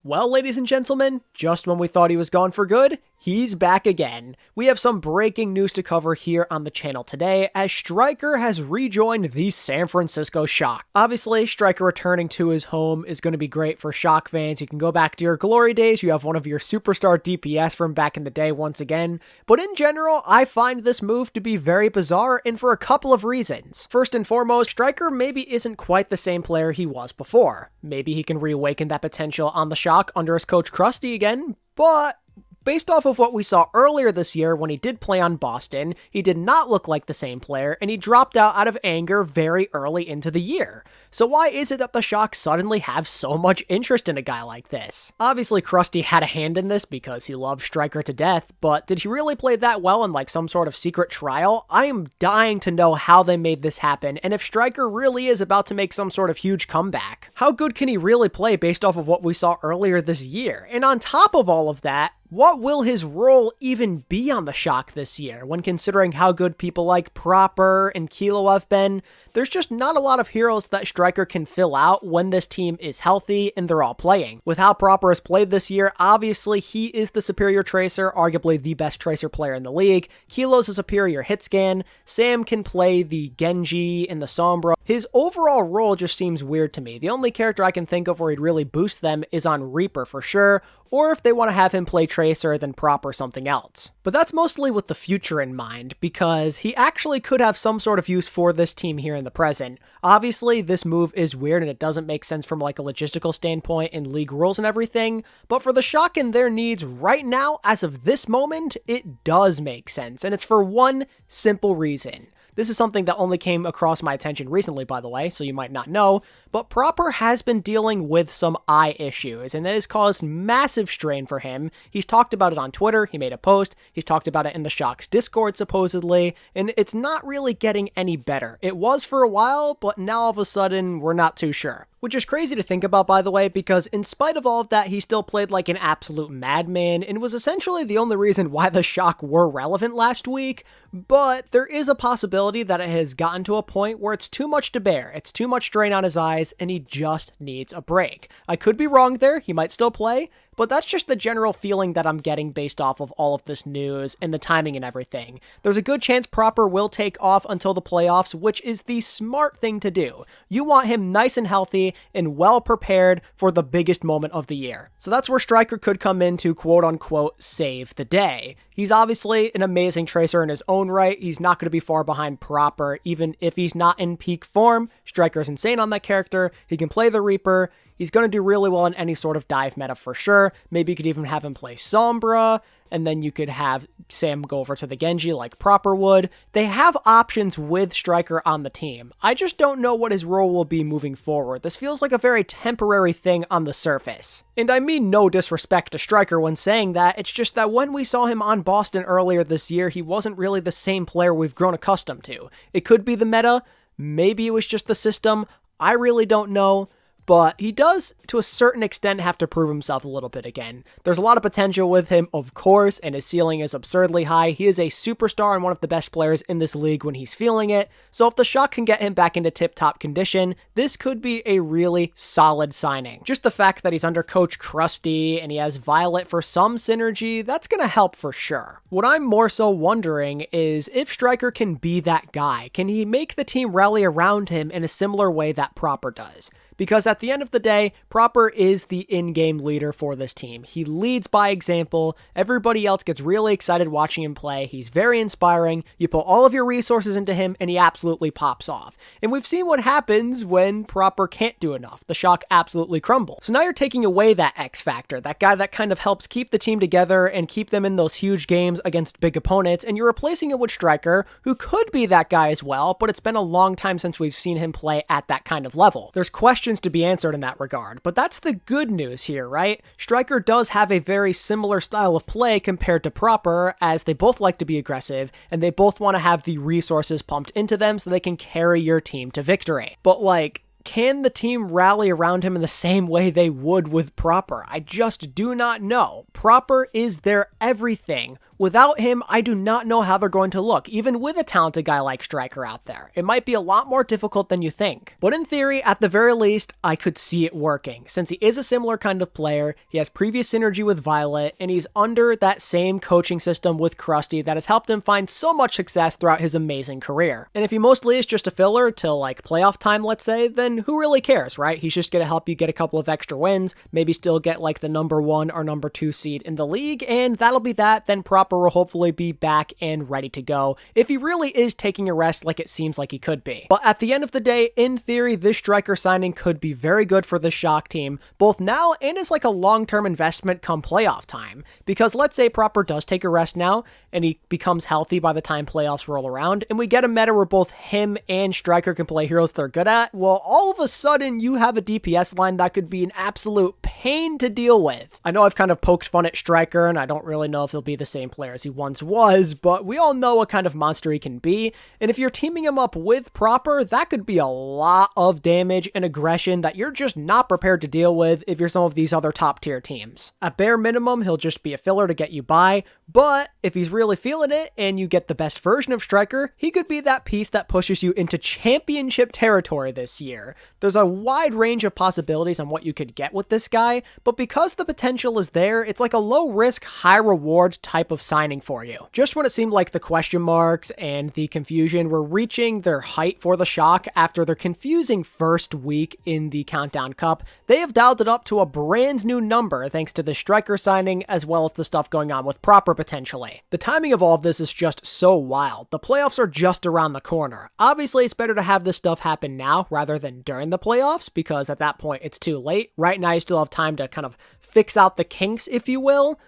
Well, ladies and gentlemen, just when we thought he was gone for good, he's back again. We have some breaking news to cover here on the channel today, as Striker has rejoined the San Francisco Shock. Obviously, Striker returning to his home is going to be great for Shock fans. You can go back to your glory days, you have one of your superstar DPS from back in the day once again, but in general, I find this move to be very bizarre and for a couple of reasons. First and foremost, Striker maybe isn't quite the same player he was before. Maybe he can reawaken that potential on the Shock under his coach Krusty again, but based off of what we saw earlier this year when he did play on Boston, he did not look like the same player, and he dropped out of anger very early into the year. So why is it that the Shock suddenly have so much interest in a guy like this? Obviously, Krusty had a hand in this because he loved Striker to death, but did he really play that well in like some sort of secret trial? I am dying to know how they made this happen, and if Striker really is about to make some sort of huge comeback. How good can he really play based off of what we saw earlier this year? And on top of all of that, what will his role even be on the Shock this year, when considering how good people like Proper and Kilo have been? There's just not a lot of heroes that Striker can fill out when this team is healthy and they're all playing. With how Proper has played this year, obviously he is the superior Tracer, arguably the best Tracer player in the league. Kilo's a superior hit scan. Sam can play the Genji and the Sombra. His overall role just seems weird to me. The only character I can think of where he'd really boost them is on Reaper for sure, or if they want to have him play Tracer, then Proper something else. But that's mostly with the future in mind, because he actually could have some sort of use for this team here in the present. Obviously, this move is weird and it doesn't make sense from like a logistical standpoint and league rules and everything, but for the Shock and their needs right now, as of this moment, it does make sense, and it's for one simple reason. This is something that only came across my attention recently, by the way, so you might not know, but Proper has been dealing with some eye issues, and that has caused massive strain for him. He's talked about it on Twitter, he made a post, he's talked about it in the Shock's Discord supposedly, and it's not really getting any better. It was for a while, but now all of a sudden, we're not too sure. Which is crazy to think about, by the way, because in spite of all of that, he still played like an absolute madman, and was essentially the only reason why the Shock were relevant last week, but there is a possibility that it has gotten to a point where it's too much to bear, it's too much strain on his eyes, and he just needs a break. I could be wrong there, he might still play, but that's just the general feeling that I'm getting based off of all of this news and the timing and everything. There's a good chance Proper will take off until the playoffs, which is the smart thing to do. You want him nice and healthy and well prepared for the biggest moment of the year. So that's where Striker could come in to quote-unquote save the day. He's obviously an amazing Tracer in his own right. He's not going to be far behind Proper, even if he's not in peak form. Striker's insane on that character. He can play the Reaper. He's going to do really well in any sort of dive meta for sure. Maybe you could even have him play Sombra, and then you could have Sam go over to the Genji like Proper would. They have options with Striker on the team. I just don't know what his role will be moving forward. This feels like a very temporary thing on the surface. And I mean no disrespect to Striker when saying that, it's just that when we saw him on Boston earlier this year, he wasn't really the same player we've grown accustomed to. It could be the meta, maybe it was just the system, I really don't know. But he does, to a certain extent, have to prove himself a little bit again. There's a lot of potential with him, of course, and his ceiling is absurdly high. He is a superstar and one of the best players in this league when he's feeling it. So if the Shock can get him back into tip-top condition, this could be a really solid signing. Just the fact that he's under Coach Krusty and he has Violet for some synergy, that's going to help for sure. What I'm more so wondering is if Striker can be that guy. Can he make the team rally around him in a similar way that Proper does? Because at the end of the day, Proper is the in-game leader for this team. He leads by example. Everybody else gets really excited watching him play. He's very inspiring. You put all of your resources into him, and he absolutely pops off. And we've seen what happens when Proper can't do enough. The Shock absolutely crumble. So now you're taking away that X factor, that guy that kind of helps keep the team together and keep them in those huge games against big opponents, and you're replacing it with Striker, who could be that guy as well, but it's been a long time since we've seen him play at that kind of level. There's questions to be answered in that regard, but that's the good news here, right? Striker does have a very similar style of play compared to Proper, as they both like to be aggressive, and they both want to have the resources pumped into them so they can carry your team to victory. But like, can the team rally around him in the same way they would with Proper? I just do not know. Proper is their everything Without him, I do not know how they're going to look, even with a talented guy like Striker out there. It might be a lot more difficult than you think. But in theory, at the very least, I could see it working. Since he is a similar kind of player, he has previous synergy with Violet, and he's under that same coaching system with Krusty that has helped him find so much success throughout his amazing career. And if he mostly is just a filler till like playoff time, let's say, then who really cares, right? He's just going to help you get a couple of extra wins, maybe still get like the number 1 or number 2 seed in the league, and that'll be that. Then Proper will hopefully be back and ready to go if he really is taking a rest like it seems like he could be. But at the end of the day, in theory, this Striker signing could be very good for the Shock team, both now and as like a long-term investment come playoff time. Because let's say Proper does take a rest now, and he becomes healthy by the time playoffs roll around, and we get a meta where both him and Striker can play heroes they're good at, well, all of a sudden you have a DPS line that could be an absolute pain to deal with. I know I've kind of poked fun at Striker, and I don't really know if he'll be the same player as he once was, but we all know what kind of monster he can be, and if you're teaming him up with Proper, that could be a lot of damage and aggression that you're just not prepared to deal with if you're some of these other top tier teams. At bare minimum, he'll just be a filler to get you by, but if he's really feeling it and you get the best version of Striker, he could be that piece that pushes you into championship territory this year. There's a wide range of possibilities on what you could get with this guy, but because the potential is there, it's like a low risk, high reward type of signing for you. Just when it seemed like the question marks and the confusion were reaching their height for the Shock after their confusing first week in the Countdown Cup, they have dialed it up to a brand new number thanks to the Striker signing as well as the stuff going on with Proper potentially. The timing of all of this is just so wild. The playoffs are just around the corner. Obviously, it's better to have this stuff happen now rather than during the playoffs because at that point it's too late. Right now you still have time to kind of fix out the kinks, if you will.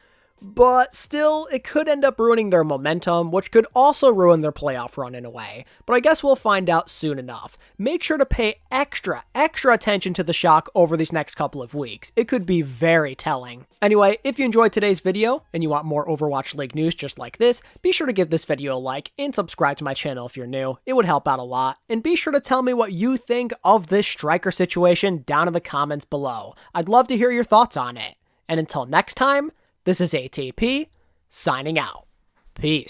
But still, it could end up ruining their momentum, which could also ruin their playoff run in a way. But I guess we'll find out soon enough. Make sure to pay extra attention to the Shock over these next couple of weeks. It could be very telling. Anyway, if you enjoyed today's video and you want more Overwatch League news just like this, be sure to give this video a like and subscribe to my channel if you're new. It would help out a lot. And be sure to tell me what you think of this Striker situation down in the comments below. I'd love to hear your thoughts on it. And until next time, this is ATP, signing out. Peace.